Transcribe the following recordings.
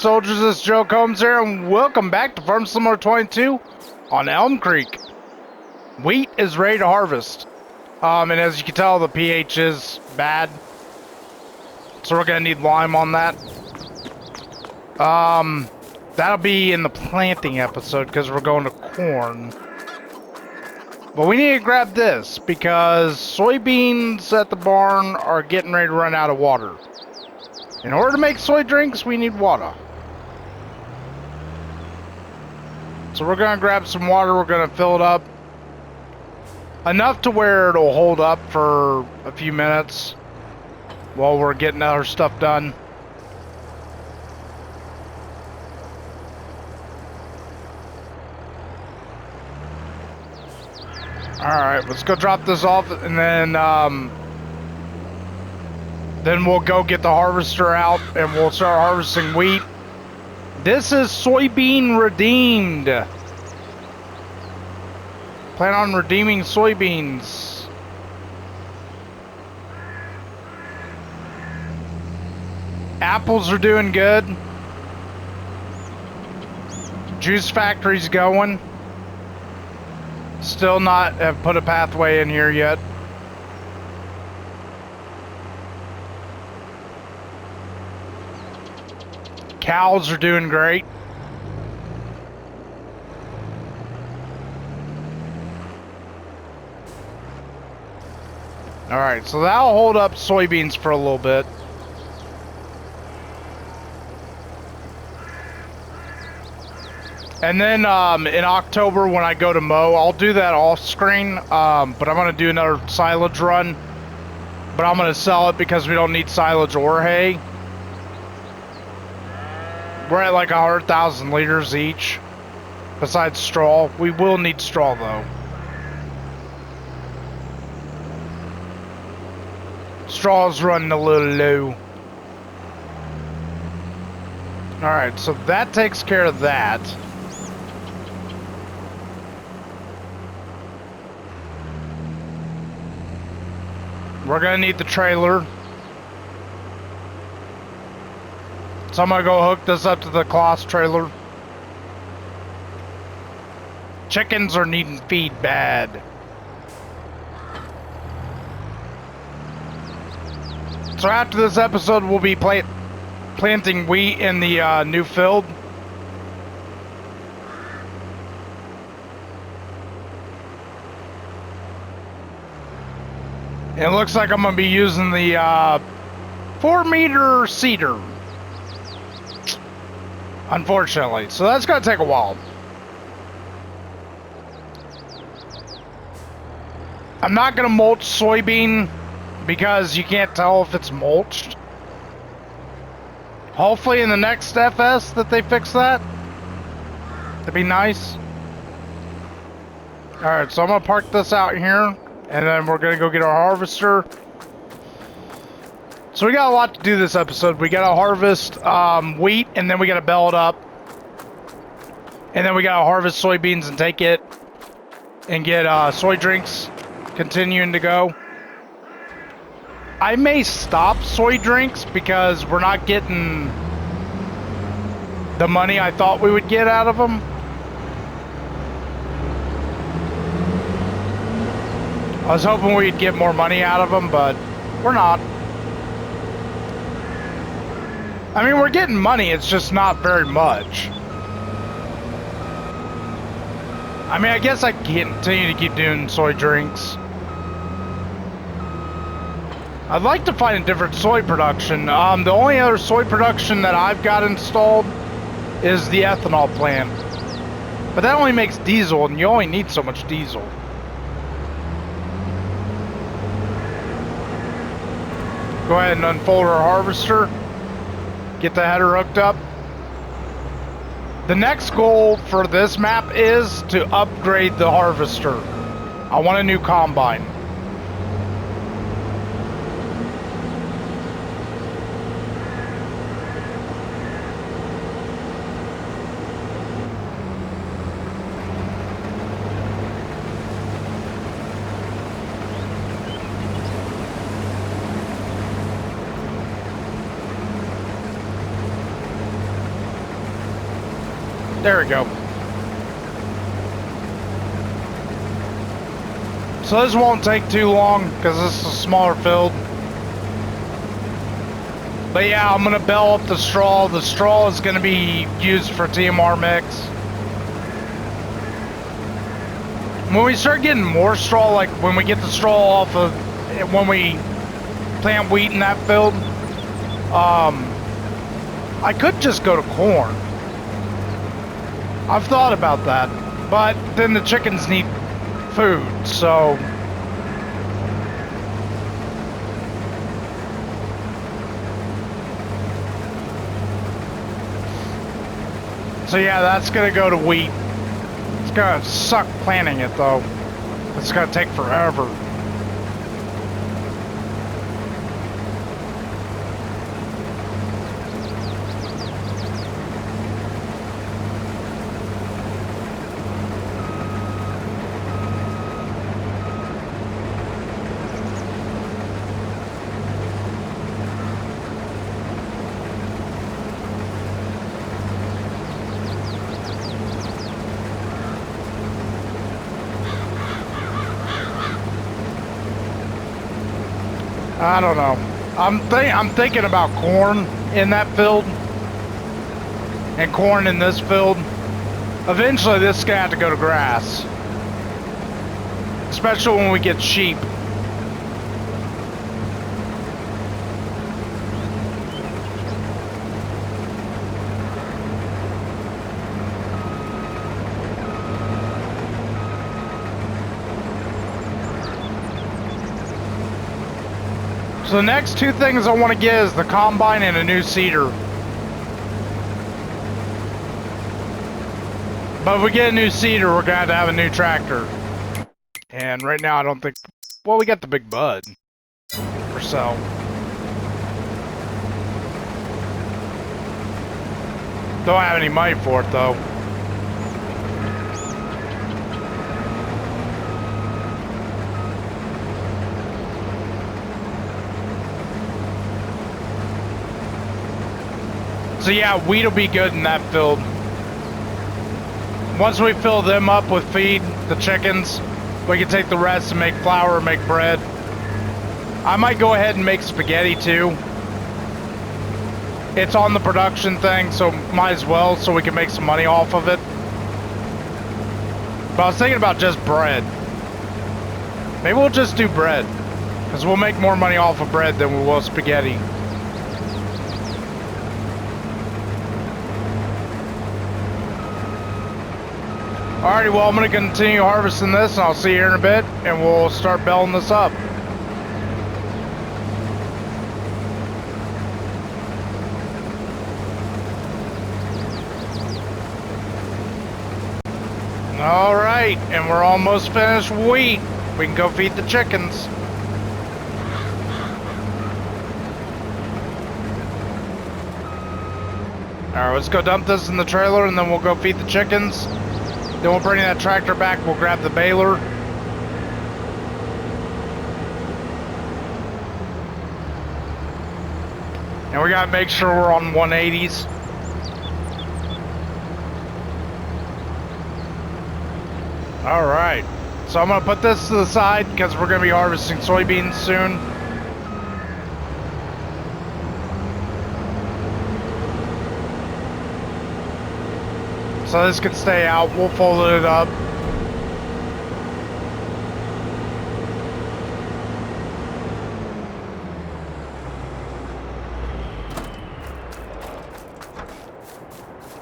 soldiers, it's Joe Combs here, and welcome back to Farm Simulator 22 on Elmcreek. Wheat is ready to harvest. And as you can tell, the pH is bad. So we're going to need lime on that. That'll be in the planting episode because we're going to corn. But we need to grab this because soybeans at the barn are getting ready to run out of water. In order to make soy drinks, we need water. So we're going to grab some water, we're going to fill it up. Enough to where it'll hold up for a few minutes while we're getting other stuff done. Alright, let's go drop this off and then we'll go get the harvester out and we'll start harvesting wheat. This is soybean redeemed. Plan on redeeming soybeans. Apples are doing good. Juice factory's going. Still not have put a pathway in here yet. Cows are doing great. Alright, so that'll hold up soybeans for a little bit. And then in October when I go to mow, I'll do that off screen. But I'm going to do another silage run. But I'm going to sell it because we don't need silage or hay. We're at like 100,000 liters each, besides straw. We will need straw though. Straw's running a little low. Alright, so that takes care of that. We're gonna need the trailer. So I'm gonna go hook this up to the Kloss trailer. Chickens are needing feed bad. So after this episode, we'll be planting wheat in the new field. And it looks like I'm gonna be using the 4-meter seeder. Unfortunately, so that's gonna take a while. I'm not gonna mulch soybean because you can't tell if it's mulched. Hopefully in the next FS that they fix that. That'd be nice. Alright, so I'm gonna park this out here and then we're gonna go get our harvester. So we got a lot to do this episode. We gotta harvest wheat, and then we gotta bale it up. And then we gotta harvest soybeans and take it and get soy drinks continuing to go. I may stop soy drinks because we're not getting the money I thought we would get out of them. I was hoping we'd get more money out of them, but we're not. I mean, we're getting money, it's just not very much. I mean, I guess I can continue to keep doing soy drinks. I'd like to find a different soy production. The only other soy production that I've got installed is the ethanol plant. But that only makes diesel, and you only need so much diesel. Go ahead and unfold our harvester. Get the header hooked up. The next goal for this map is to upgrade the harvester. I want a new combine. There we go. So this won't take too long because this is a smaller field. But yeah, I'm going to bale up the straw. The straw is going to be used for TMR mix. When we start getting more straw, like when we get the straw off of, when we plant wheat in that field, I could just go to corn. I've thought about that, but then the chickens need food, so... So yeah, that's gonna go to wheat. It's gonna suck planting it though. It's gonna take forever. I don't know. I'm thinking about corn in that field and corn in this field. Eventually, this is gonna have to go to grass, especially when we get sheep. So the next two things I want to get is the combine and a new seeder. But if we get a new seeder, we're going to have a new tractor. And right now I don't think... Well, we got the big bud for sale. Don't have any money for it though. So yeah, wheat will be good in that field. Once we fill them up with feed, the chickens, we can take the rest and make flour, make bread. I might go ahead and make spaghetti too. It's on the production thing, so might as well, so we can make some money off of it. But I was thinking about just bread. Maybe we'll just do bread, because we'll make more money off of bread than we will spaghetti. Alrighty, well, I'm going to continue harvesting this, and I'll see you here in a bit, and we'll start baling this up. Alright, and we're almost finished with wheat. We can go feed the chickens. Alright, let's go dump this in the trailer, and then we'll go feed the chickens. Then we'll bring that tractor back, we'll grab the baler. And we gotta make sure we're on 180s. Alright, so I'm gonna put this to the side because we're gonna be harvesting soybeans soon. So this can stay out, we'll fold it up.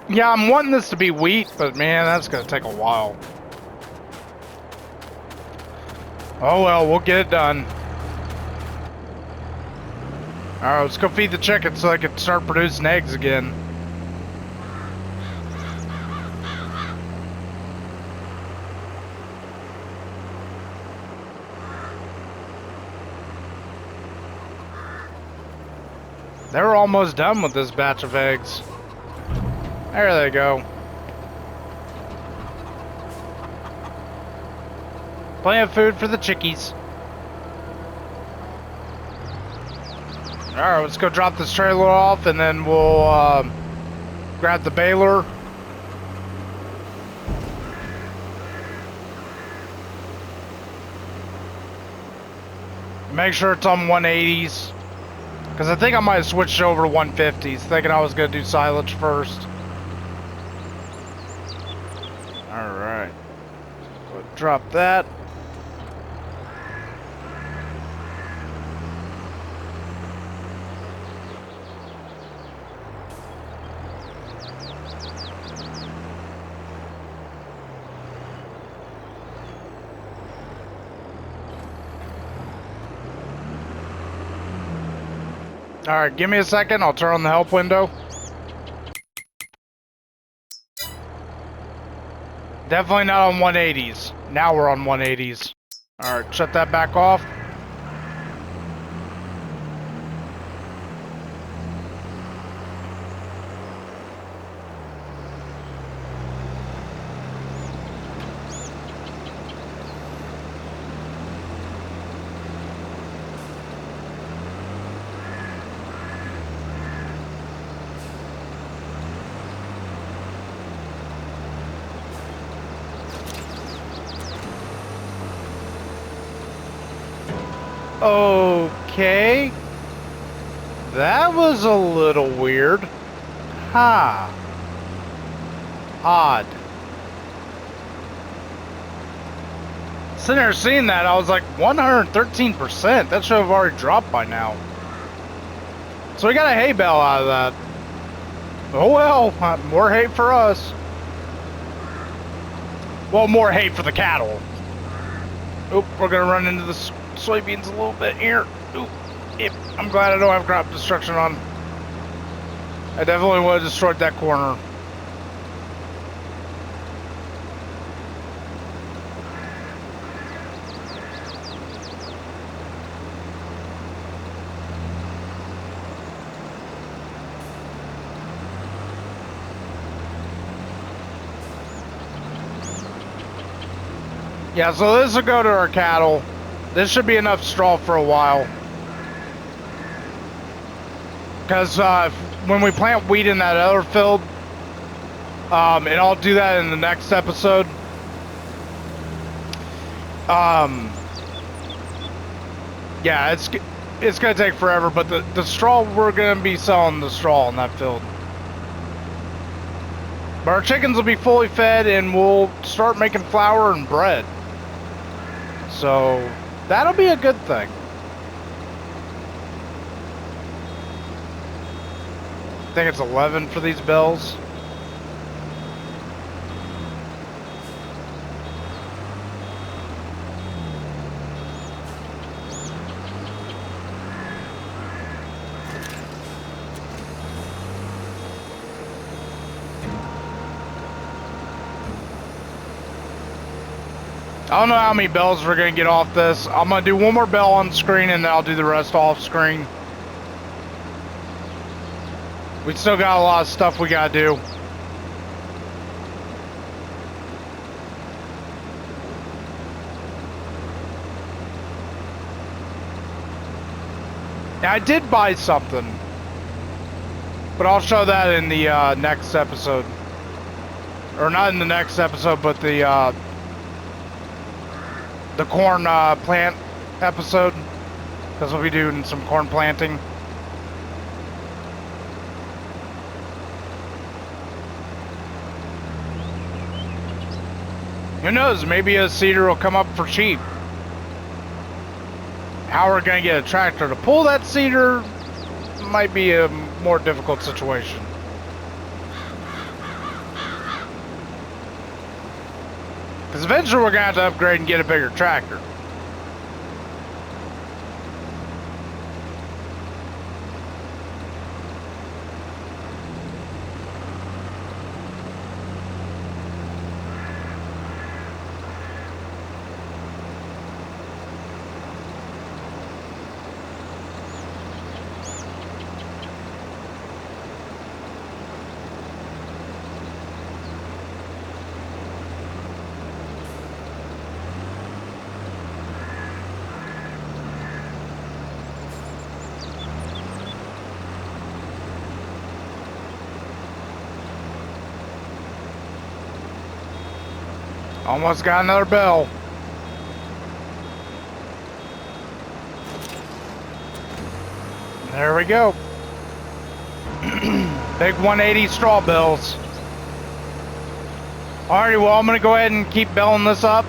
Yeah, I'm wanting this to be wheat, but man, that's gonna take a while. Oh well, we'll get it done. Alright, let's go feed the chickens so they can start producing eggs again. They're almost done with this batch of eggs. There they go. Plenty of food for the chickies. Alright, let's go drop this trailer off and then we'll grab the baler Make sure it's on 180s. Because I think I might have switched over to 150s, thinking I was going to do silage first. Alright. We'll drop that. Alright, give me a second. I'll turn on the help window. Definitely not on 180s. Now we're on 180s. Alright, shut that back off. Okay. That was a little weird. Huh. Odd. Sitting there seeing that, I was like, 113%. That should have already dropped by now. So we got a hay bale out of that. Oh well, more hay for us. Well, more hay for the cattle. Oop, we're gonna run into the soybeans a little bit here. Oop, yep. I'm glad I don't have crop destruction on. I definitely would have destroyed that corner. Yeah, so this will go to our cattle. This should be enough straw for a while. Because when we plant wheat in that other field, and I'll do that in the next episode. Yeah, it's gonna take forever, but the straw, we're gonna be selling the straw in that field. But our chickens will be fully fed, and we'll start making flour and bread. So that'll be a good thing. I think it's 11 for these bells. I don't know how many bells we're gonna get off this. I'm gonna do one more bell on screen and then I'll do the rest off screen. We still got a lot of stuff we gotta do. Now I did buy something, but I'll show that in the next episode. Or not in the next episode, but the corn plant episode, because we'll be doing some corn planting. Who knows, maybe a seeder will come up for cheap. How we're gonna get a tractor to pull that seeder might be a more difficult situation. Because eventually we're gonna have to upgrade and get a bigger tractor. Almost got another bell. There we go. Big 180 straw bales. Alrighty, well, I'm going to go ahead and keep belling this up.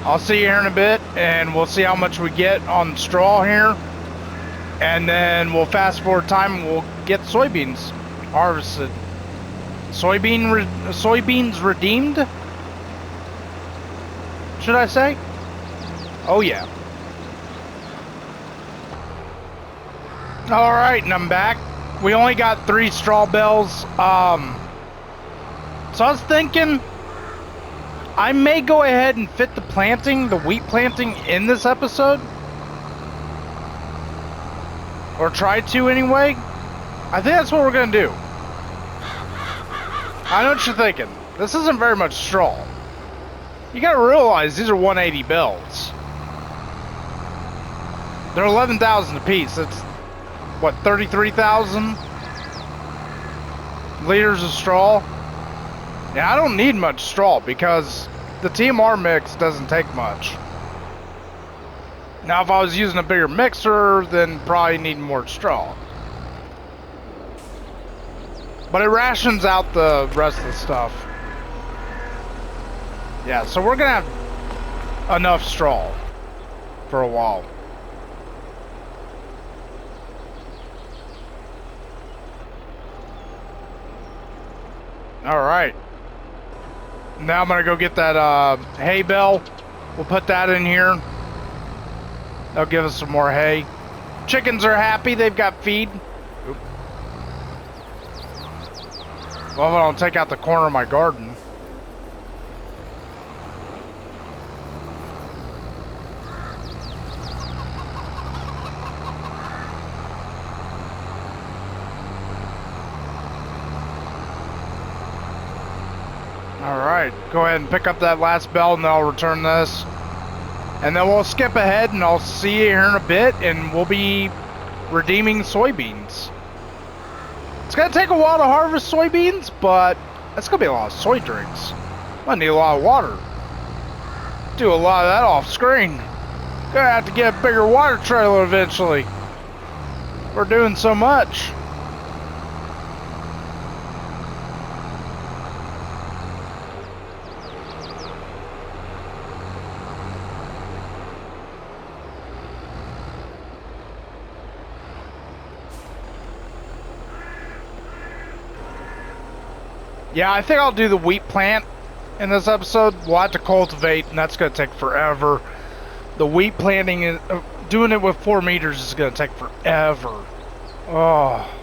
I'll see you here in a bit, and we'll see how much we get on straw here. And then we'll fast forward time and we'll get soybeans harvested. Soybeans redeemed? Should I say? Oh, yeah. Alright, and I'm back. We only got 3 straw bales. So I was thinking I may go ahead and fit the wheat planting in this episode. Or try to anyway. I think that's what we're going to do. I know what you're thinking. This isn't very much straw. You got to realize these are 180 bells. They're 11,000 apiece. That's, what, 33,000 liters of straw? Yeah, I don't need much straw because the TMR mix doesn't take much. Now, if I was using a bigger mixer, then probably need more straw. But it rations out the rest of the stuff. Yeah, so we're going to have enough straw for a while. All right. Now I'm going to go get that hay bale. We'll put that in here. They'll give us some more hay. Chickens are happy. They've got feed. Oop. Well, if I don't take out the corner of my garden. Alright, go ahead and pick up that last bell and then I'll return this. And then we'll skip ahead and I'll see you here in a bit and we'll be redeeming soybeans. It's going to take a while to harvest soybeans, but that's going to be a lot of soy drinks. I need a lot of water. Do a lot of that off screen. Gonna have to get a bigger water trailer eventually. We're doing so much. Yeah, I think I'll do the wheat plant in this episode. We'll have to cultivate, and that's going to take forever. The wheat planting, doing it with 4 meters is going to take forever. Oh.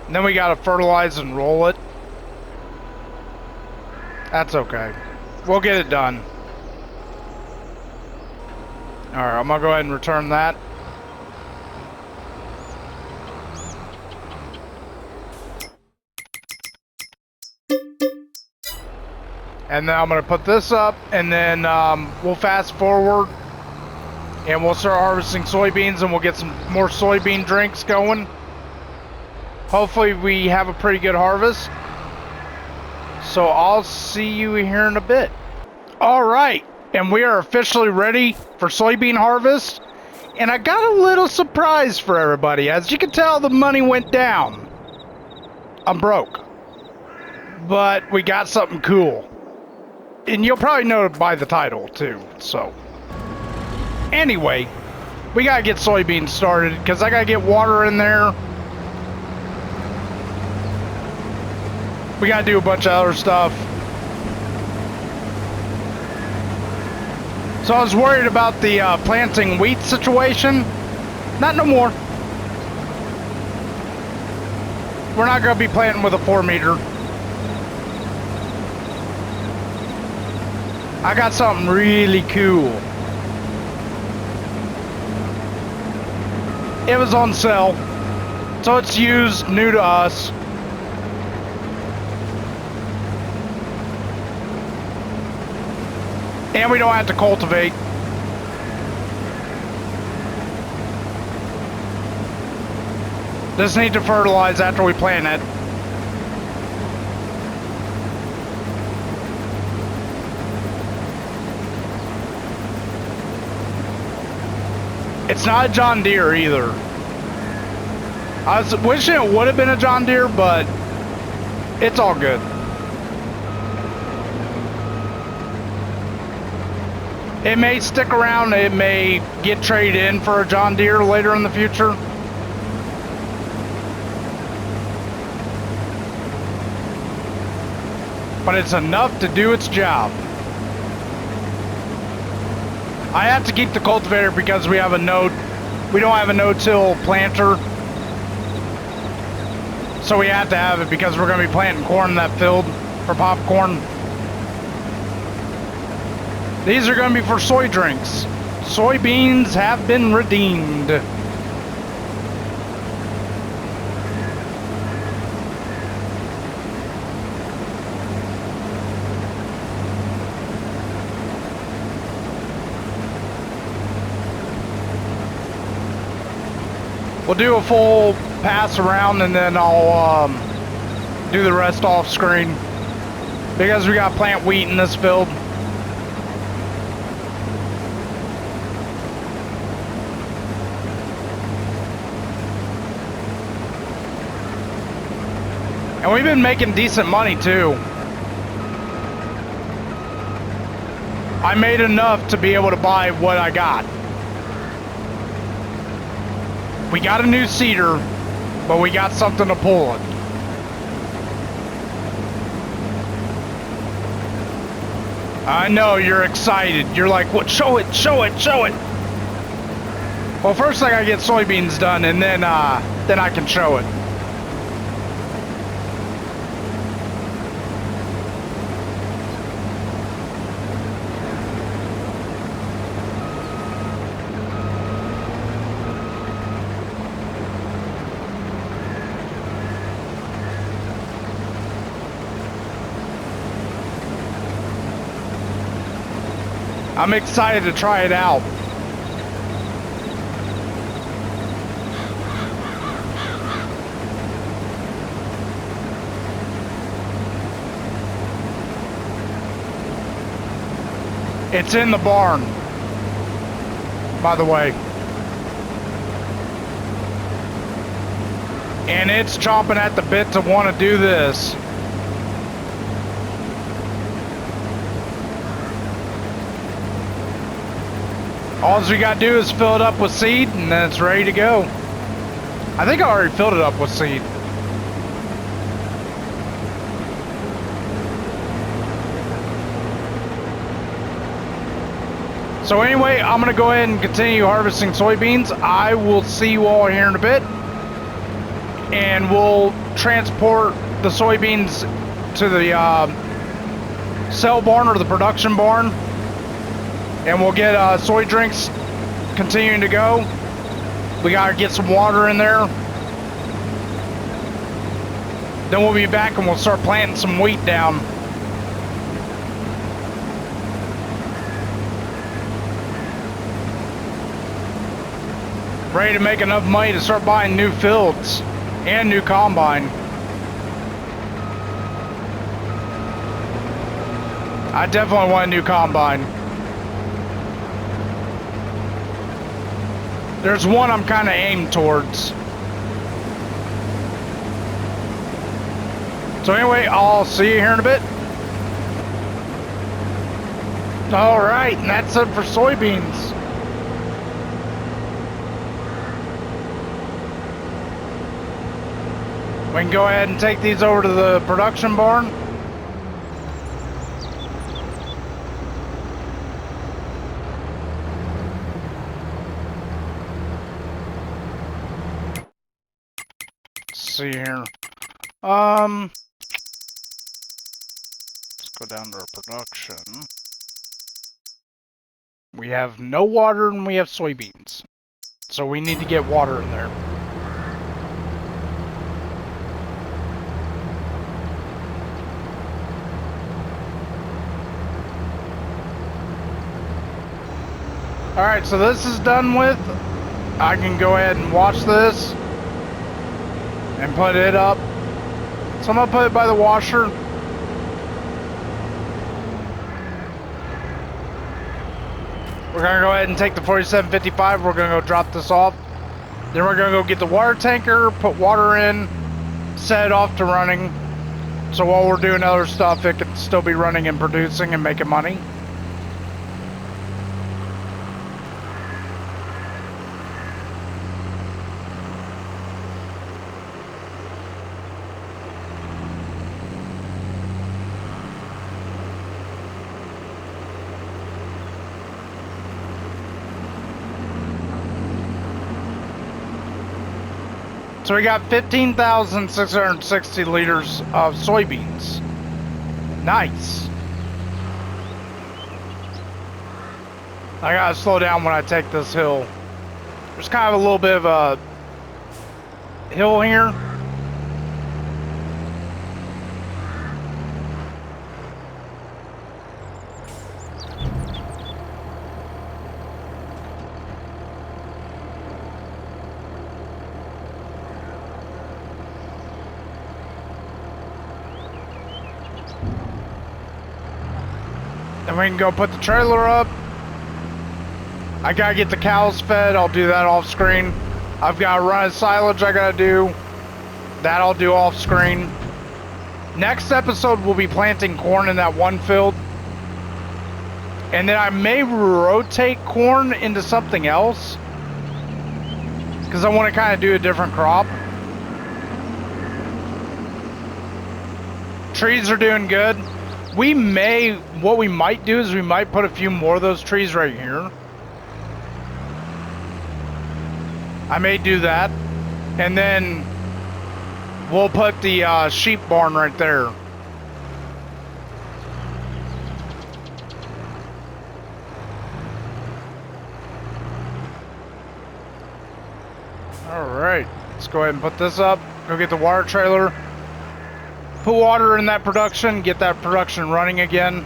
And then we got to fertilize and roll it. That's okay. We'll get it done. Alright, I'm going to go ahead and return that. And then I'm going to put this up, and then we'll fast forward, and we'll start harvesting soybeans, and we'll get some more soybean drinks going. Hopefully we have a pretty good harvest. So I'll see you here in a bit. All right, and we are officially ready for soybean harvest. And I got a little surprise for everybody. As you can tell, the money went down. I'm broke. But we got something cool. And you'll probably know it by the title, too, so. Anyway, we gotta get soybeans started, because I gotta get water in there. We gotta do a bunch of other stuff. So I was worried about the planting wheat situation. Not no more. We're not gonna be planting with a 4 meter. I got something really cool. It was on sale, so it's used, new to us. And we don't have to cultivate. Just need to fertilize after we plant it. It's not a John Deere either. I was wishing it would have been a John Deere, but it's all good. It may stick around. It may get traded in for a John Deere later in the future. But it's enough to do its job. I have to keep the cultivator because we have a we don't have a no-till planter. So we have to have it because we're going to be planting corn in that field for popcorn. These are going to be for soy drinks. Soybeans have been redeemed. We'll do a full pass around and then I'll do the rest off screen because we got plant wheat in this field. And we've been making decent money too. I made enough to be able to buy what I got. We got a new seeder, but we got something to pull it. I know you're excited. You're like, what? Show it, show it, show it. Well, first I gotta get soybeans done, and then I can show it. I'm excited to try it out. It's in the barn, by the way. And it's chomping at the bit to want to do this. All we got to do is fill it up with seed, and then it's ready to go. I think I already filled it up with seed. So anyway, I'm going to go ahead and continue harvesting soybeans. I will see you all here in a bit. And we'll transport the soybeans to the sell barn or the production barn. And we'll get soy drinks continuing to go. We gotta get some water in there. Then we'll be back and we'll start planting some wheat down. Ready to make enough money to start buying new fields and new combine. I definitely want a new combine. There's one I'm kind of aimed towards. So anyway, I'll see you here in a bit. All right, and that's it for soybeans. We can go ahead and take these over to the production barn. See here. Let's go down to our production. We have no water and we have soybeans. So we need to get water in there. Alright, so this is done with. I can go ahead and wash this and put it up. So I'm gonna put it by the washer. We're gonna go ahead and take the 4755. We're gonna go drop this off. Then we're gonna go get the water tanker, put water in, set it off to running. So while we're doing other stuff, it can still be running and producing and making money. So we got 15,660 liters of soybeans. Nice. I gotta slow down when I take this hill. There's kind of a little bit of a hill here. Then we can go put the trailer up. I gotta get the cows fed. I'll do that off screen. I've got to run a silage I gotta do. That I'll do off screen. Next episode we'll be planting corn in that one field. And then I may rotate corn into something else. Because I want to kind of do a different crop. Trees are doing good. What we might do is we might put a few more of those trees right here. I may do that. And then we'll put the sheep barn right there. Alright, let's go ahead and put this up. Go get the water trailer. Put water in that production, get that production running again.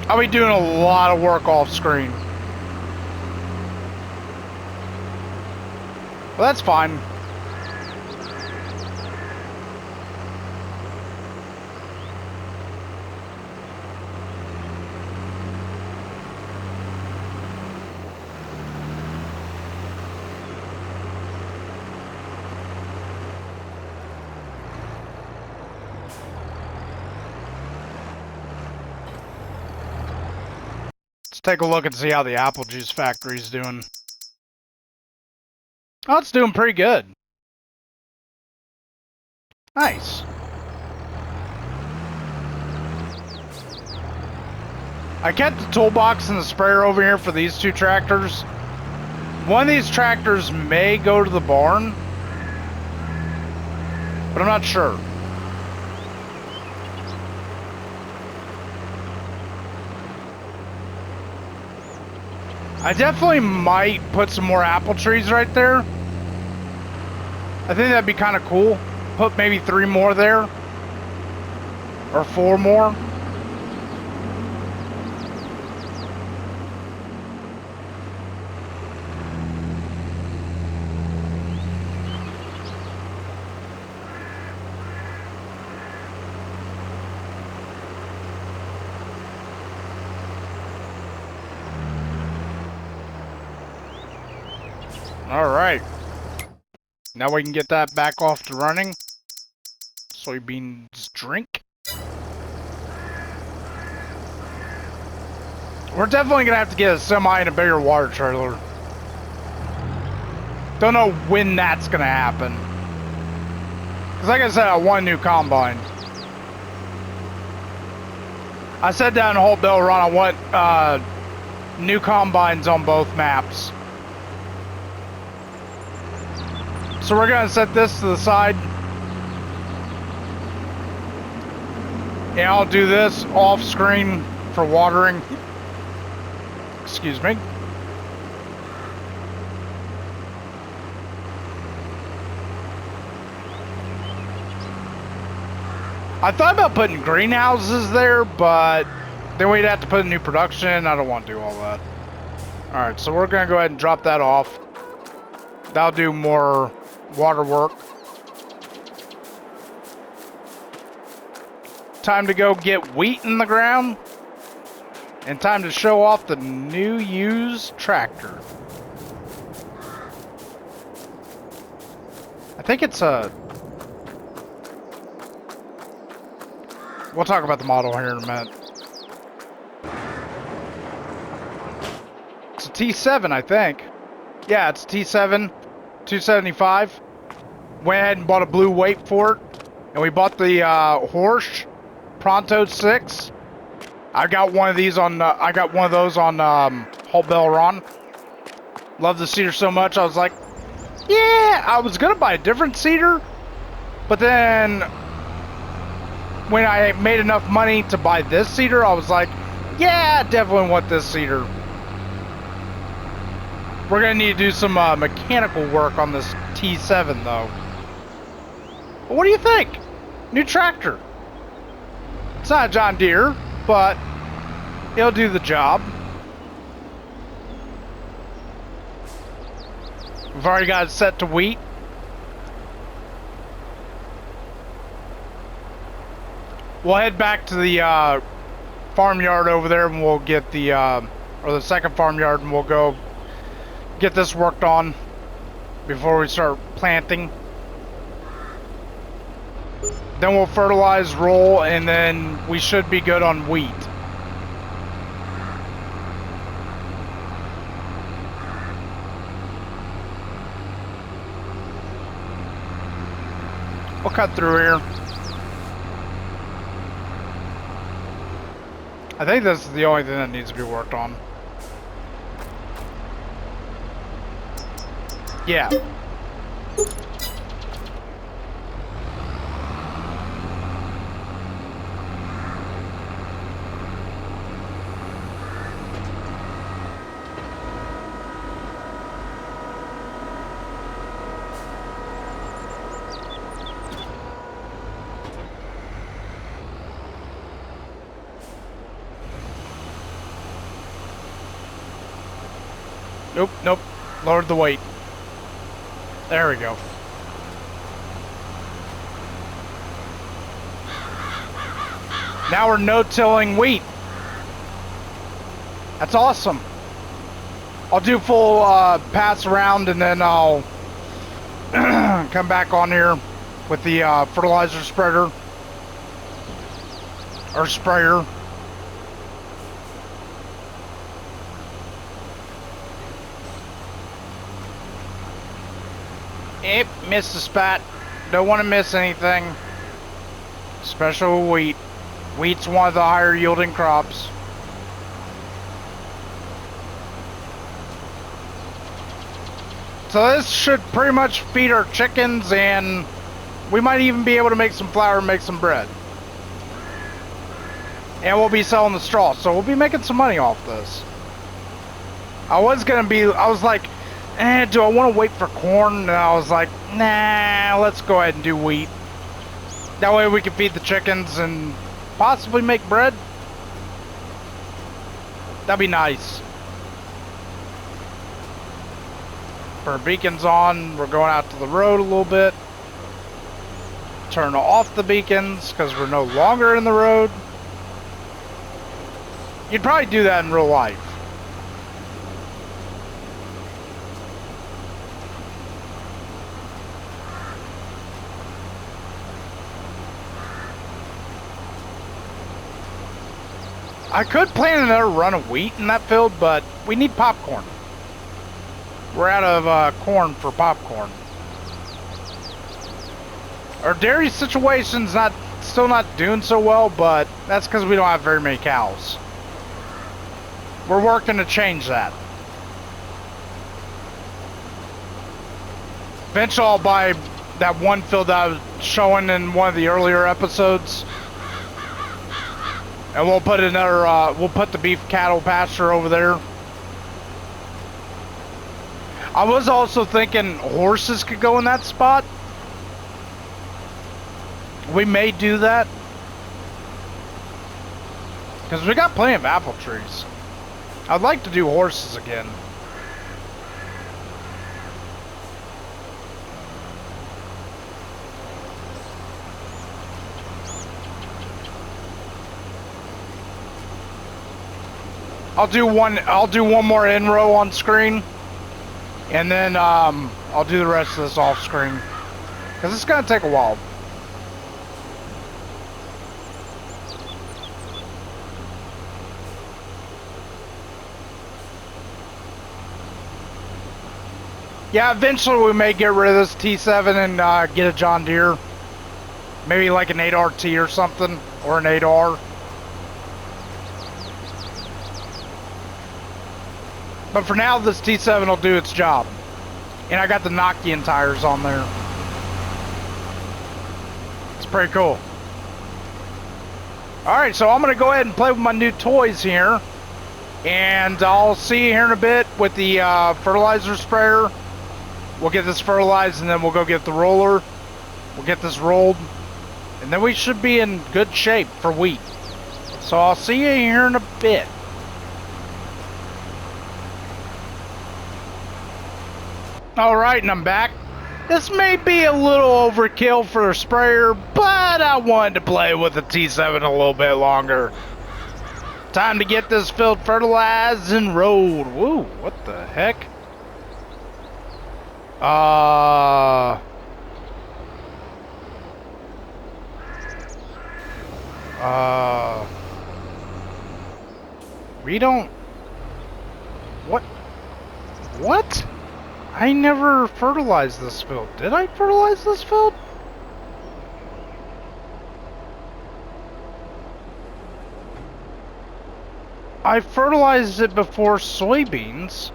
I'll be doing a lot of work off screen. Well, that's fine. Let's take a look and see how the apple juice factory's doing. Oh, it's doing pretty good. Nice. I kept the toolbox and the sprayer over here for these two tractors. One of these tractors may go to the barn, but I'm not sure. I definitely might put some more apple trees right there. I think that'd be kind of cool. Put maybe 3 more there. Or 4 more. Alright. Now we can get that back off to running. Soybeans drink. We're definitely going to have to get a semi and a bigger water trailer. Don't know when that's going to happen. Because like I said, I want a new combine. I said that in the whole bill run, I want new combines on both maps. So we're going to set this to the side. And I'll do this off screen for watering. Excuse me. I thought about putting greenhouses there, but then we'd have to put a new production. I don't want to do all that. Alright, so we're going to go ahead and drop that off. That'll do more water work. Time to go get wheat in the ground. And time to show off the new used tractor. I think it's a... We'll talk about the model here in a minute. It's a T7, I think. Yeah, it's a T7, 275. Went ahead and bought a blue weight for it. And we bought the Horsch Pronto 6. I got one of these on, I got one of those on Hull Bell Ron. Love the cedar so much, I was like, yeah, I was gonna buy a different cedar, but then when I made enough money to buy this cedar, I was like, yeah, I definitely want this cedar. We're gonna need to do some mechanical work on this T7 though. But what do you think? New tractor. It's not a John Deere, but it'll do the job. We've already got it set to wheat. We'll head back to the farmyard over there and we'll get the, or the second farmyard, and we'll go get this worked on before we start planting. Then we'll fertilize, roll, and then we should be good on wheat. We'll cut through here. I think this is the only thing that needs to be worked on. Yeah. Nope, nope. Lowered the weight. There we go. Now we're no-tilling wheat. That's awesome. I'll do full pass around and then I'll come back on here with the fertilizer spreader. Or sprayer. Yep, missed the spot. Don't want to miss anything. Especially wheat. Wheat's one of the higher yielding crops. So this should pretty much feed our chickens, and we might even be able to make some flour and make some bread. And we'll be selling the straw, so we'll be making some money off this. I was like, do I want to wait for corn? And I was like, nah, let's go ahead and do wheat. That way we can feed the chickens and possibly make bread. That'd be nice. Put our beacons on. We're going out to the road a little bit. Turn off the beacons because we're no longer in the road. You'd probably do that in real life. I could plant another run of wheat in that field, but we need popcorn. We're out of corn for popcorn. Our dairy situation's still not doing so well, but that's because we don't have very many cows. We're working to change that. Eventually I'll buy that one field that I was showing in one of the earlier episodes. And we'll put we'll put the beef cattle pasture over there. I was also thinking horses could go in that spot. We may do that. Because we got plenty of apple trees. I'd like to do horses again. I'll do one more in row on screen, and then I'll do the rest of this off screen, because it's gonna take a while. Yeah, eventually we may get rid of this T7 and get a John Deere. Maybe like an 8RT or something, or an 8R. But for now, this T7 will do its job. And I got the Nokian tires on there. It's pretty cool. Alright, so I'm going to go ahead and play with my new toys here. And I'll see you here in a bit with the fertilizer sprayer. We'll get this fertilized and then we'll go get the roller. We'll get this rolled. And then we should be in good shape for wheat. So I'll see you here in a bit. Alright, and I'm back. This may be a little overkill for a sprayer, but I wanted to play with the T7 a little bit longer. Time to get this field fertilized and rolled. Woo, what the heck? We don't... What? I never fertilized this field. Did I fertilize this field? I fertilized it before soybeans.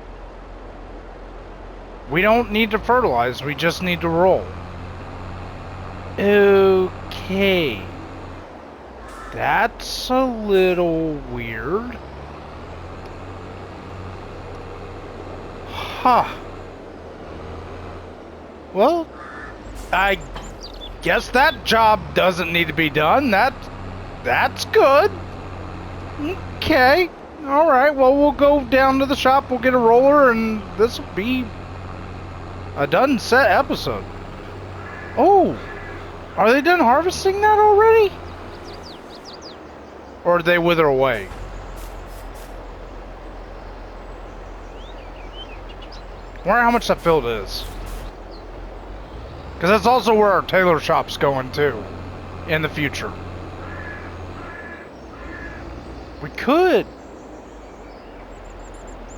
We don't need to fertilize, we just need to roll. Okay. That's a little weird. Huh. Well, I guess that job doesn't need to be done. That's good. Okay. Alright, well, we'll go down to the shop, we'll get a roller, and this will be a done set episode. Oh, are they done harvesting that already? Or did they wither away? I wonder how much that field is. Because that's also where our tailor shop's going too, in the future. We could.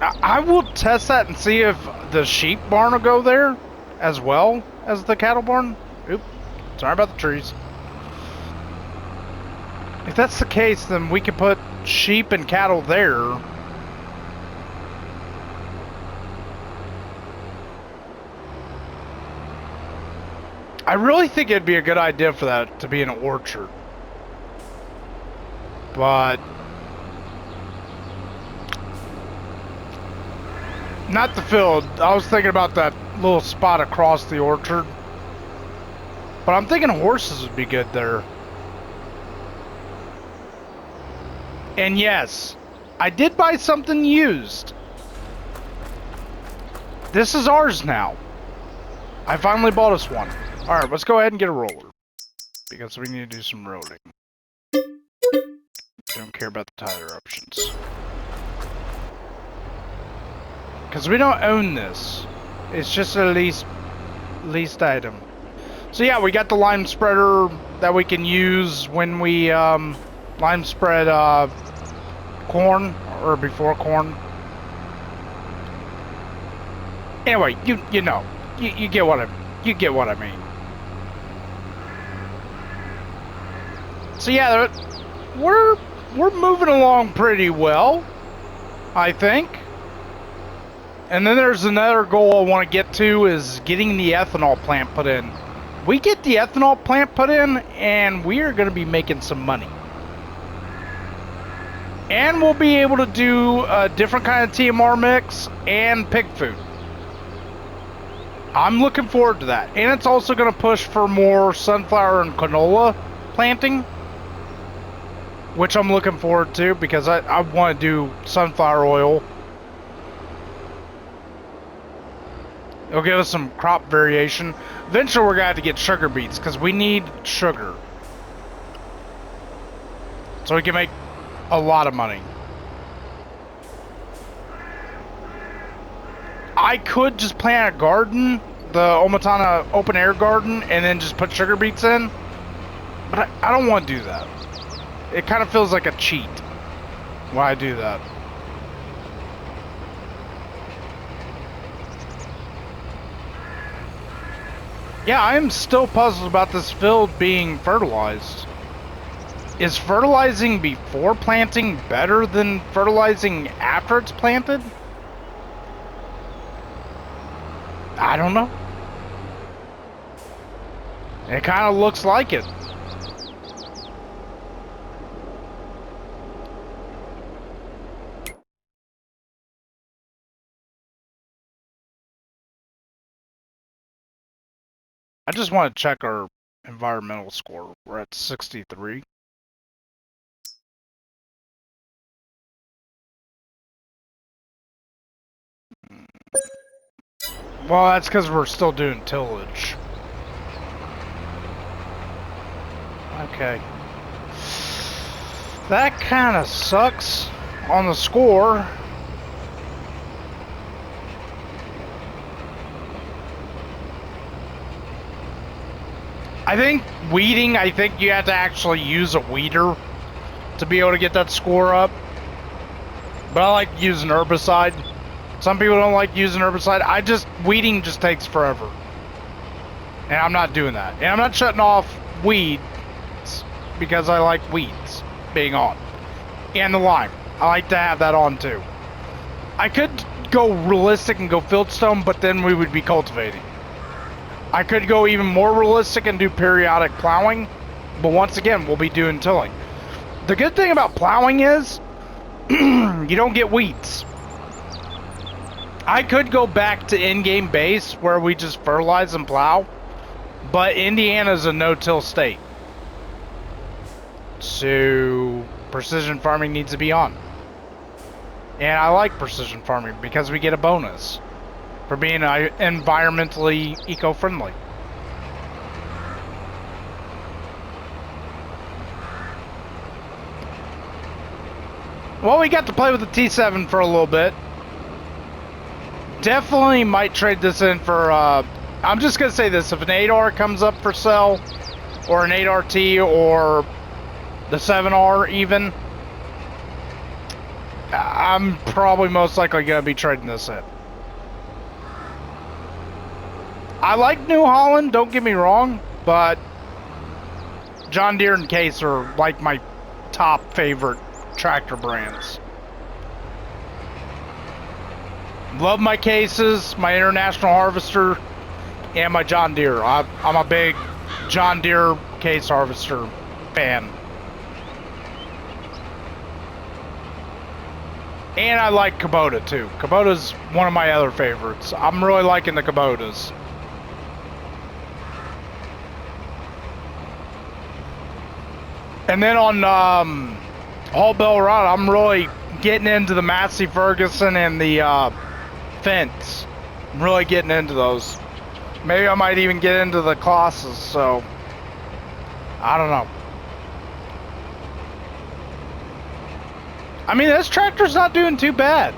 I will test that and see if the sheep barn will go there as well as the cattle barn. Oop, sorry about the trees. If that's the case, then we could put sheep and cattle there. I really think it'd be a good idea for that to be an orchard. But not the field. I was thinking about that little spot across the orchard. But I'm thinking horses would be good there. And yes, I did buy something used. This is ours now. I finally bought us one. Alright, let's go ahead and get a roller. Because we need to do some roading. Don't care about the tire options. Because we don't own this. It's just a leased item. So yeah, we got the lime spreader that we can use when we lime spread corn, or before corn. Anyway, you know, you get what I mean. So yeah, we're moving along pretty well, I think. And then there's another goal I want to get to, is getting the ethanol plant put in. We get the ethanol plant put in, and we are going to be making some money. And we'll be able to do a different kind of TMR mix and pig food. I'm looking forward to that. And it's also going to push for more sunflower and canola planting, which I'm looking forward to, because I want to do sunflower oil. It'll give us some crop variation. Eventually we're going to have to get sugar beets, because we need sugar. So we can make a lot of money. I could just plant a garden, the Omatana open air garden, and then just put sugar beets in. But I don't want to do that. It kind of feels like a cheat when I do that. Yeah, I am still puzzled about this field being fertilized. Is fertilizing before planting better than fertilizing after it's planted? I don't know. It kind of looks like it. I just want to check our environmental score. We're at 63. Well, that's because we're still doing tillage. Okay. That kind of sucks on the score. I think weeding, I think you have to actually use a weeder to be able to get that score up. But I like using herbicide. Some people don't like using herbicide. Weeding just takes forever. And I'm not doing that. And I'm not shutting off weeds because I like weeds being on. And the lime. I like to have that on too. I could go realistic and go fieldstone, but then we would be cultivating. I could go even more realistic and do periodic plowing, but once again, we'll be doing tilling. The good thing about plowing is you don't get weeds. I could go back to in-game base where we just fertilize and plow, but Indiana's a no-till state. So precision farming needs to be on. And I like precision farming because we get a bonus for being environmentally eco-friendly. Well, we got to play with the T7 for a little bit. Definitely might trade this in for, I'm just going to say this, if an 8R comes up for sale, or an 8RT, or the 7R even, I'm probably most likely going to be trading this in. I like New Holland, don't get me wrong, but John Deere and Case are like my top favorite tractor brands. Love my Cases, my International Harvester, and my John Deere. I'm a big John Deere Case Harvester fan. And I like Kubota too. Kubota's one of my other favorites. I'm really liking the Kubotas. And then on Hall Bell Rod, I'm really getting into the Massey Ferguson and the Fence. I'm really getting into those. Maybe I might even get into the Colossus, so I don't know. I mean, this tractor's not doing too bad.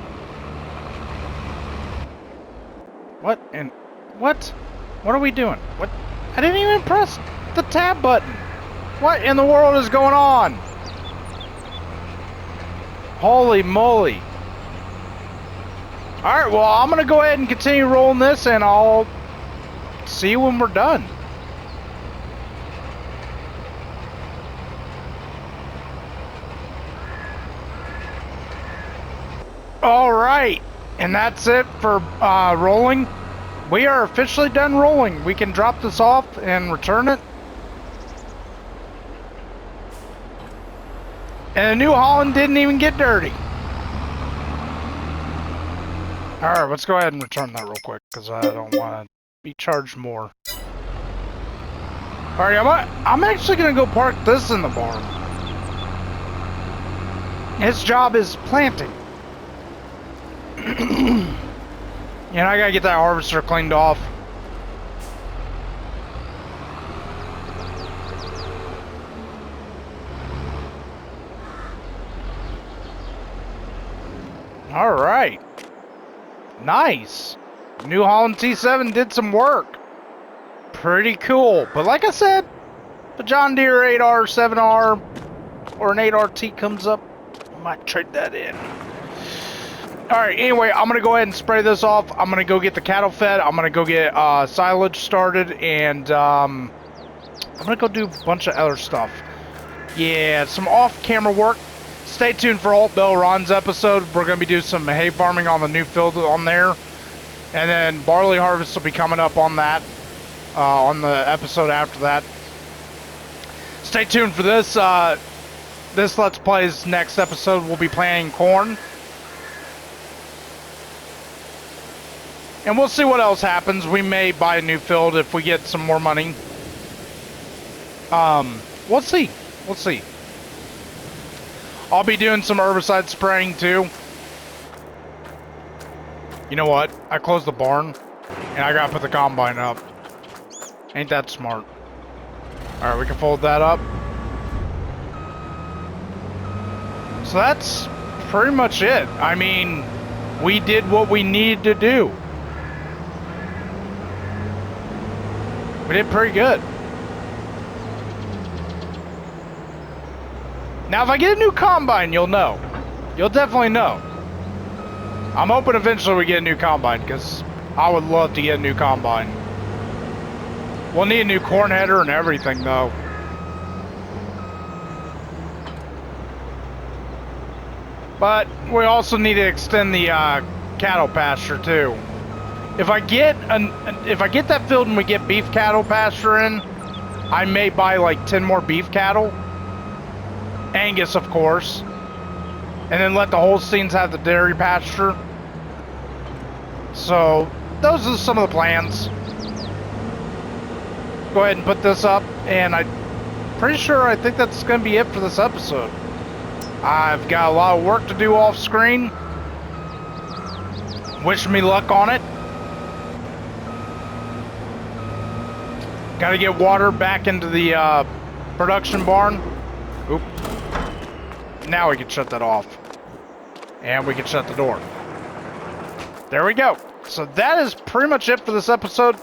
What? And what? What are we doing? What? I didn't even press the tab button. What in the world is going on? Holy moly. Alright, well, I'm going to go ahead and continue rolling this, and I'll see you when we're done. Alright, and that's it for rolling. We are officially done rolling. We can drop this off and return it. And the New Holland didn't even get dirty. Alright, let's go ahead and return that real quick, because I don't want to be charged more. Alright, I'm actually going to go park this in the barn. His job is planting. And I got to get that harvester cleaned off. Alright. Nice. New Holland T7 did some work. Pretty cool. But like I said, the John Deere 8R, 7R, or an 8RT comes up, I might trade that in. Alright, anyway, I'm going to go ahead and spray this off. I'm going to go get the cattle fed. I'm going to go get silage started. And I'm going to go do a bunch of other stuff. Yeah, some off-camera work. Stay tuned for Holt Bill Ron's episode. We're going to be doing some hay farming on the new field on there. And then barley harvest will be coming up on that. On the episode after that. Stay tuned for this. This Let's Play's next episode. We'll be planting corn. And we'll see what else happens. We may buy a new field if we get some more money. We'll see. We'll see. I'll be doing some herbicide spraying too. You know what? I closed the barn and I gotta put the combine up. Ain't that smart? Alright, we can fold that up. So that's pretty much it. I mean, we did what we needed to do. We did pretty good. Now, if I get a new combine, you'll know. You'll definitely know. I'm hoping eventually we get a new combine, because I would love to get a new combine. We'll need a new corn header and everything, though. But we also need to extend the cattle pasture, too. If I get that field and we get beef cattle pasture in, I may buy like 10 more beef cattle. Angus, of course. And then let the Holsteins have the dairy pasture. So, those are some of the plans. Go ahead and put this up. And I'm pretty sure I think that's going to be it for this episode. I've got a lot of work to do off screen. Wish me luck on it. Gotta get water back into the production barn. Oop. Now we can shut that off. And we can shut the door. There we go. So that is pretty much it for this episode.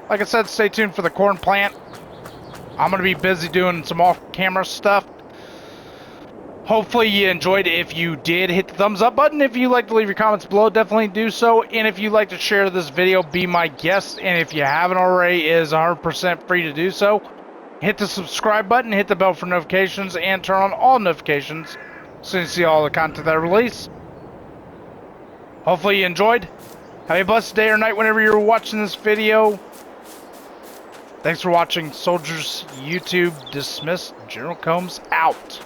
Like I said, stay tuned for the corn plant. I'm going to be busy doing some off-camera stuff. Hopefully you enjoyed it. If you did, hit the thumbs up button. If you'd like to leave your comments below, definitely do so. And if you'd like to share this video, be my guest. And if you haven't already, it is 100% free to do so. Hit the subscribe button, hit the bell for notifications, and turn on all notifications so you see all the content that I release. Hopefully you enjoyed. Have a blessed day or night whenever you're watching this video. Thanks for watching. Soldiers YouTube dismissed. General Combs out.